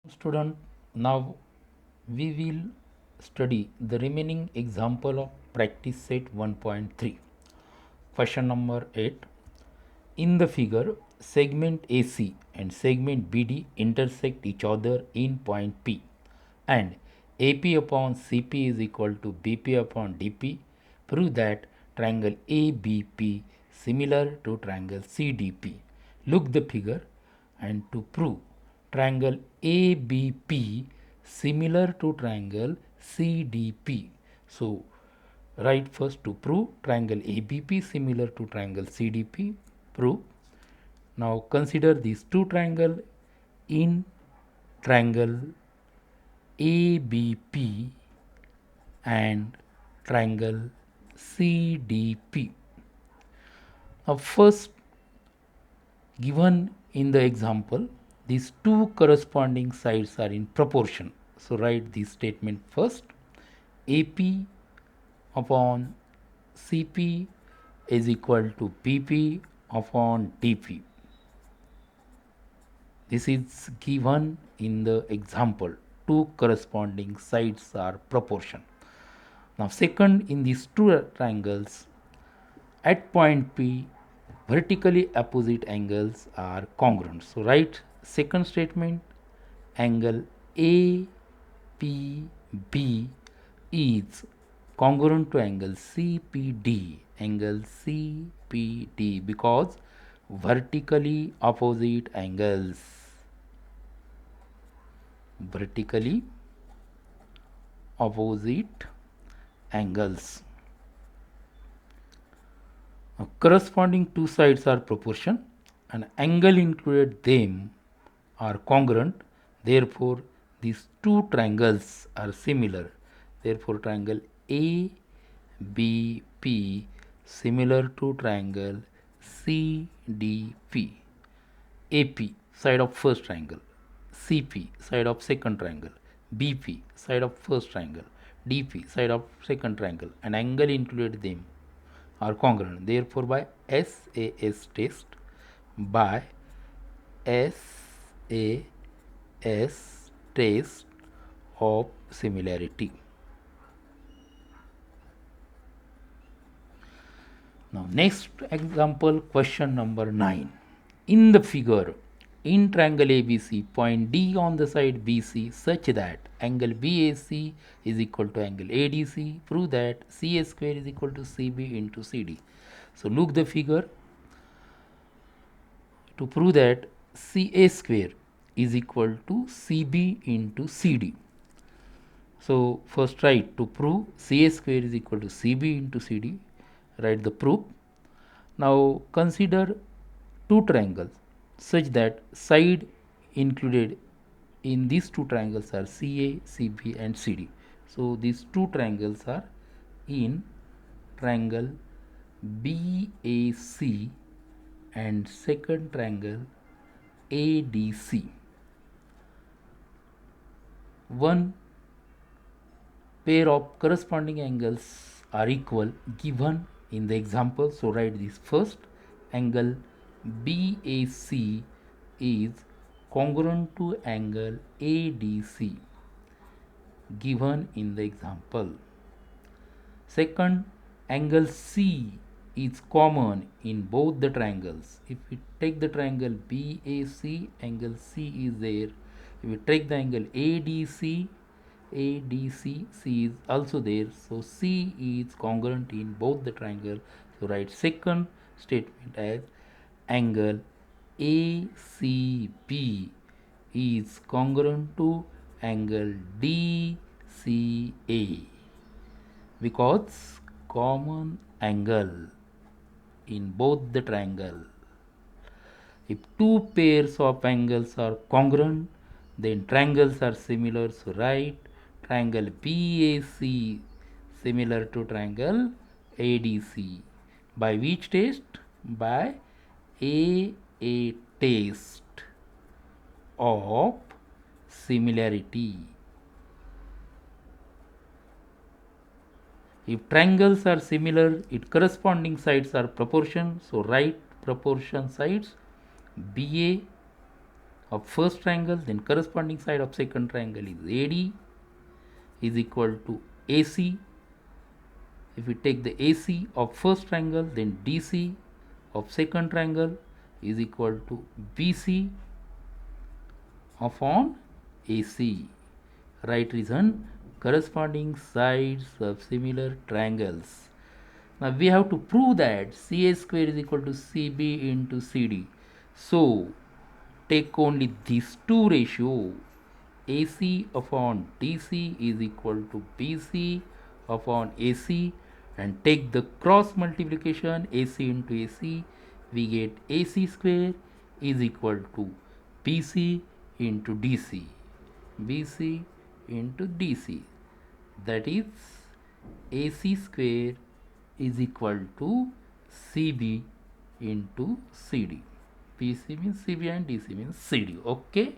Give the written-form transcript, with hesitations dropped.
Student, now we will study the remaining example of practice set 1.3. Question number 8. In the figure, segment AC and segment BD intersect each other in point P, and AP upon CP is equal to BP upon DP. Prove that triangle ABP similar to triangle CDP. Look the figure, and to prove triangle ABP similar to triangle CDP. So write first to prove triangle ABP similar to triangle CDP. Prove. Now consider these two triangles in triangle ABP and triangle CDP. Now first, given in the example, these two corresponding sides are in proportion. So write this statement first. AP upon CP is equal to PP upon DP. This is given in the example. Two corresponding sides are proportion. Now second, in these two triangles at point P, vertically opposite angles are congruent. So write second statement, angle APB is congruent to angle CPD because vertically opposite angles. Now, corresponding two sides are proportion and angle included them are congruent. Therefore, these two triangles are similar. Therefore, triangle ABP similar to triangle CDP. AP side of first triangle, CP side of second triangle, BP side of first triangle, DP side of second triangle, and angle included them are congruent. Therefore, by SAS test, by SAS test of similarity. Now, next example, question number 9. In the figure, in triangle ABC, point D on the side BC such that angle BAC is equal to angle ADC. Prove that CA square is equal to CB into CD. So, look the figure. To prove that CA square is equal to CB into CD. So, first write to prove CA square is equal to CB into CD. Write the proof. Now consider two triangles such that side included in these two triangles are CA, CB and CD. So these two triangles are in triangle BAC and second triangle ADC. One pair of corresponding angles are equal given in the example. So write this first, angle BAC is congruent to angle ADC given in the example. Second, angle C is common in both the triangles. If we take the triangle BAC, angle C is there. If we take the angle ADC, C is also there. So C is congruent in both the triangle. So write second statement as angle ACB is congruent to angle DCA because common angle in both the triangle. If two pairs of angles are congruent, then triangles are similar. So write triangle BAC similar to triangle ADC. By which test? By AA test of similarity. If triangles are similar, its corresponding sides are proportion. So write proportion sides BA of first triangle, then corresponding side of second triangle is AD is equal to AC. If we take the AC of first triangle, then DC of second triangle is equal to BC upon AC. Right reason, corresponding sides of similar triangles. Now we have to prove that CA square is equal to CB into CD. So take only these two ratio, AC upon DC is equal to BC upon AC, and take the cross multiplication AC into AC, we get AC square is equal to BC into DC, BC into DC, that is AC square is equal to CB into CD. BC means CB and DC means CD. Okay.